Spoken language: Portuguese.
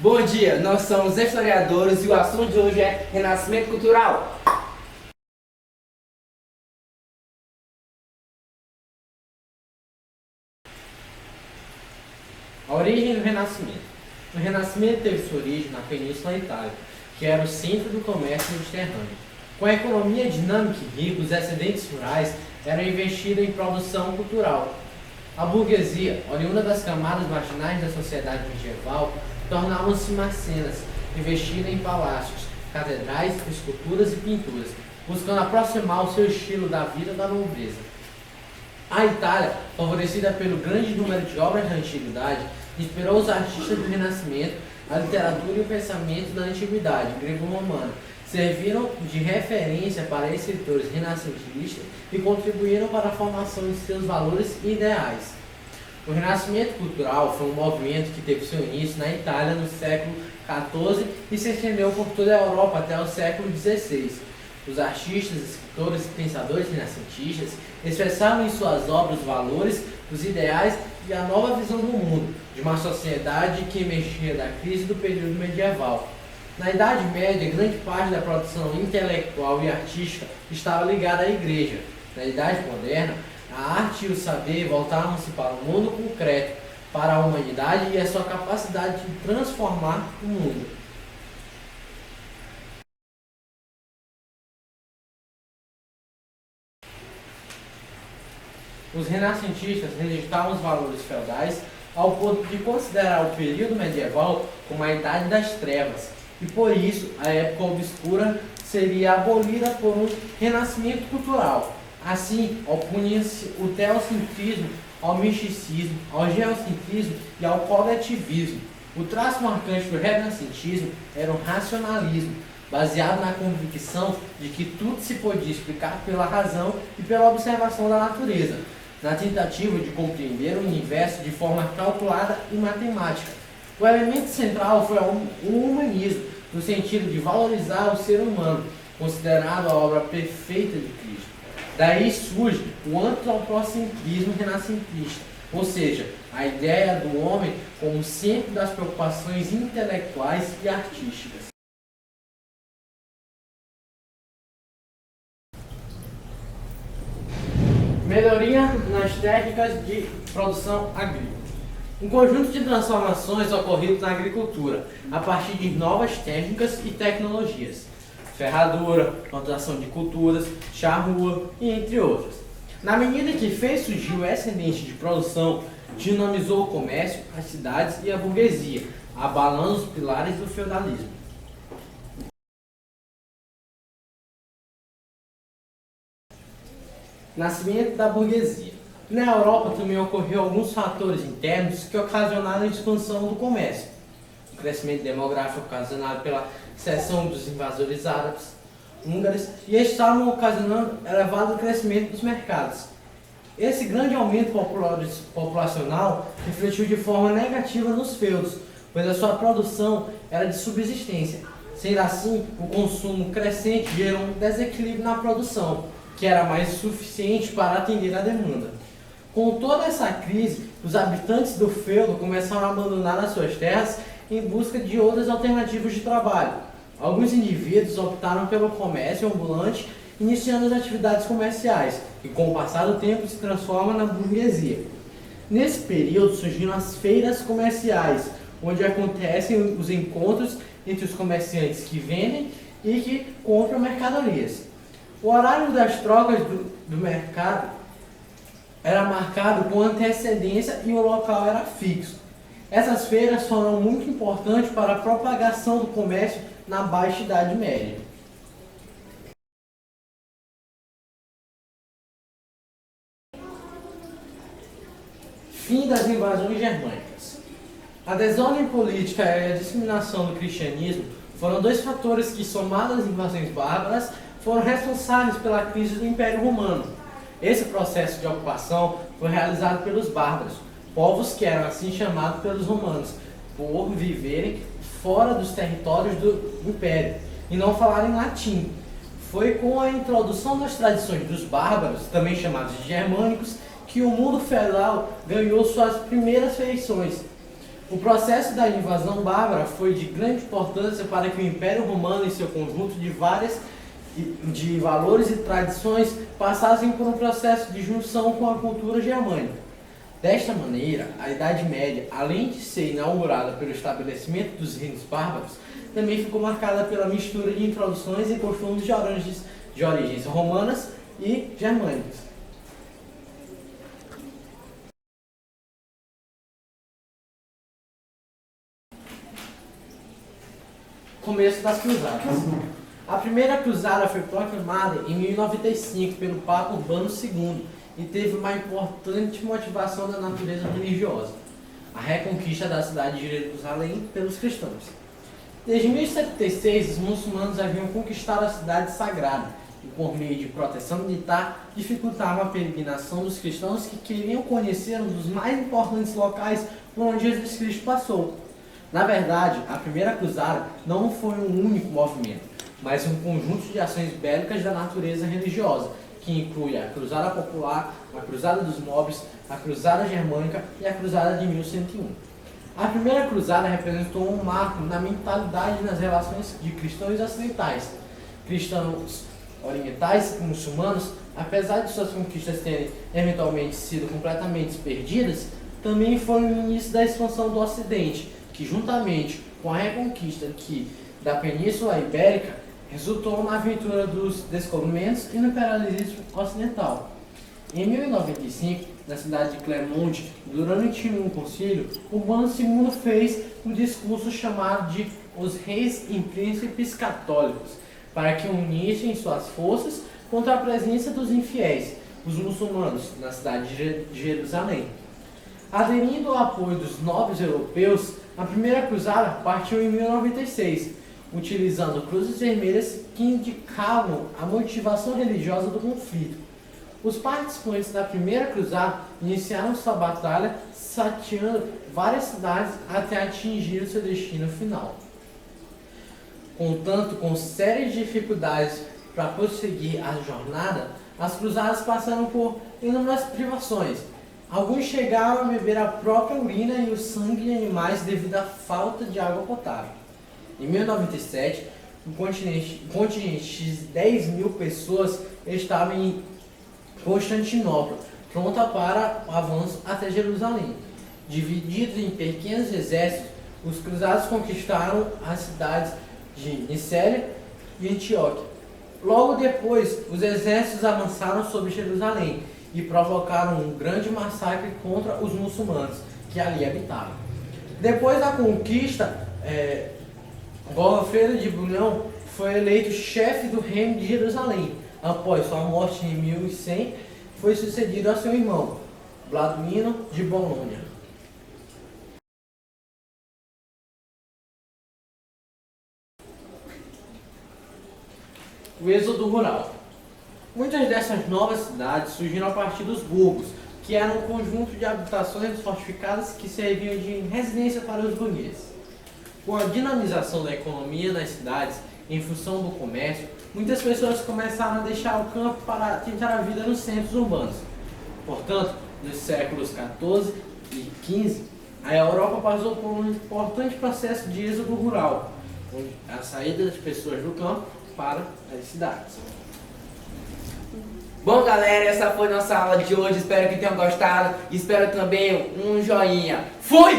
Bom dia, nós somos historiadores e o assunto de hoje é Renascimento Cultural. A origem do Renascimento. O Renascimento teve sua origem na Península da Itália, que era o centro do comércio mediterrâneo. Com a economia dinâmica e rica, os excedentes rurais eram investidos em produção cultural. A burguesia, oriunda das camadas marginais da sociedade medieval, tornavam-se mecenas, investindo em palácios, catedrais, esculturas e pinturas, buscando aproximar o seu estilo da vida da nobreza. A Itália, favorecida pelo grande número de obras da antiguidade, inspirou os artistas do Renascimento, a literatura e o pensamento da antiguidade grego-romana, serviram de referência para escritores renascentistas e contribuíram para a formação de seus valores e ideais. O Renascimento cultural foi um movimento que teve seu início na Itália no século XIV e se estendeu por toda a Europa até o século XVI. Os artistas, escritores e pensadores renascentistas expressavam em suas obras os valores, os ideais e a nova visão do mundo, de uma sociedade que emergia da crise do período medieval. Na Idade Média, grande parte da produção intelectual e artística estava ligada à Igreja. Na Idade Moderna, a arte e o saber voltaram-se para o mundo concreto, para a humanidade e a sua capacidade de transformar o mundo. Os renascentistas rejeitavam os valores feudais ao ponto de considerar o período medieval como a Idade das Trevas, e por isso a época obscura seria abolida por um renascimento cultural. Assim, opunha-se o teocentrismo ao misticismo, ao geocentrismo e ao coletivismo. O traço marcante do renascentismo era o racionalismo, baseado na convicção de que tudo se podia explicar pela razão e pela observação da natureza, na tentativa de compreender o universo de forma calculada e matemática. O elemento central foi o humanismo, no sentido de valorizar o ser humano, considerado a obra perfeita de Cristo. Daí surge o antropocentrismo renascentista, ou seja, a ideia do homem como centro das preocupações intelectuais e artísticas. Melhoria nas técnicas de produção agrícola. Um conjunto de transformações ocorridas na agricultura, a partir de novas técnicas e tecnologias. Ferradura, plantação de culturas, charrua e entre outras. Na medida que fez surgir o excedente de produção, dinamizou o comércio, as cidades e a burguesia, abalando os pilares do feudalismo. Nascimento da burguesia. Na Europa também ocorreu alguns fatores internos que ocasionaram a expansão do comércio. O crescimento demográfico ocasionado pela seção dos invasores árabes, húngaros, e estavam ocasionando elevado crescimento dos mercados. Esse grande aumento populacional refletiu de forma negativa nos feudos, pois a sua produção era de subsistência. Sendo assim, o consumo crescente gerou um desequilíbrio na produção, que era mais suficiente para atender a demanda. Com toda essa crise, os habitantes do feudo começaram a abandonar as suas terras em busca de outras alternativas de trabalho. Alguns indivíduos optaram pelo comércio ambulante, iniciando as atividades comerciais, que com o passar do tempo se transforma na burguesia. Nesse período surgiram as feiras comerciais, onde acontecem os encontros entre os comerciantes que vendem e que compram mercadorias. O horário das trocas do mercado era marcado com antecedência e o local era fixo. Essas feiras foram muito importantes para a propagação do comércio na Baixa Idade Média. Fim das invasões germânicas. A desordem política e a disseminação do cristianismo foram dois fatores que, somados às invasões bárbaras, foram responsáveis pela crise do Império Romano. Esse processo de ocupação foi realizado pelos bárbaros, povos que eram assim chamados pelos romanos, por viverem fora dos territórios do Império e não falarem latim. Foi com a introdução das tradições dos bárbaros, também chamados de germânicos, que o mundo feudal ganhou suas primeiras feições. O processo da invasão bárbara foi de grande importância para que o Império Romano e seu conjunto de valores e tradições passassem por um processo de junção com a cultura germânica. Desta maneira, a Idade Média, além de ser inaugurada pelo estabelecimento dos reinos bárbaros, também ficou marcada pela mistura de introduções e costumes de origens romanas e germânicas. Começo das Cruzadas. A primeira cruzada foi proclamada em 1095 pelo Papa Urbano II e teve uma importante motivação da natureza religiosa: a reconquista da cidade de Jerusalém pelos cristãos. Desde 1076, os muçulmanos haviam conquistado a cidade sagrada e, por meio de proteção militar, dificultavam a peregrinação dos cristãos que queriam conhecer um dos mais importantes locais por onde Jesus Cristo passou. Na verdade, a primeira cruzada não foi um único movimento, mas um conjunto de ações bélicas da natureza religiosa, que inclui a Cruzada Popular, a Cruzada dos Nobres, a Cruzada Germânica e a Cruzada de 1101. A primeira cruzada representou um marco na mentalidade nas relações de cristãos ocidentais. Cristãos orientais e muçulmanos, apesar de suas conquistas terem eventualmente sido completamente perdidas, também foi o início da expansão do Ocidente, que juntamente com a reconquista da Península Ibérica, resultou na aventura dos descobrimentos e no imperialismo ocidental. Em 1095, na cidade de Clermont, durante um concílio, Urbano II fez um discurso chamado de Os Reis e Príncipes Católicos, para que unissem suas forças contra a presença dos infiéis, os muçulmanos, na cidade de Jerusalém. Aderindo ao apoio dos nobres europeus, a primeira cruzada partiu em 1096, utilizando cruzes vermelhas que indicavam a motivação religiosa do conflito. Os participantes da primeira cruzada iniciaram sua batalha saqueando várias cidades até atingir o seu destino final. Contanto com sérias dificuldades para prosseguir a jornada, as cruzadas passaram por inúmeras privações. Alguns chegaram a beber a própria urina e o sangue de animais devido à falta de água potável. Em 1097, um contingente de 10 mil pessoas estava em Constantinopla, pronta para o avanço até Jerusalém. Divididos em pequenos exércitos, os cruzados conquistaram as cidades de Nicéia e Antioquia. Logo depois, os exércitos avançaram sobre Jerusalém e provocaram um grande massacre contra os muçulmanos que ali habitavam. Depois da conquista, Godofredo de Bouillon foi eleito chefe do reino de Jerusalém. Após sua morte em 1100, foi sucedido a seu irmão, Balduíno de Bolonha. O êxodo rural. Muitas dessas novas cidades surgiram a partir dos burgos, que eram um conjunto de habitações fortificadas que serviam de residência para os burgueses. Com a dinamização da economia nas cidades, em função do comércio, muitas pessoas começaram a deixar o campo para tentar a vida nos centros urbanos. Portanto, nos séculos XIV e XV, a Europa passou por um importante processo de êxodo rural, onde a saída das pessoas do campo para as cidades. Bom, galera, essa foi nossa aula de hoje. Espero que tenham gostado. Espero também um joinha. Fui!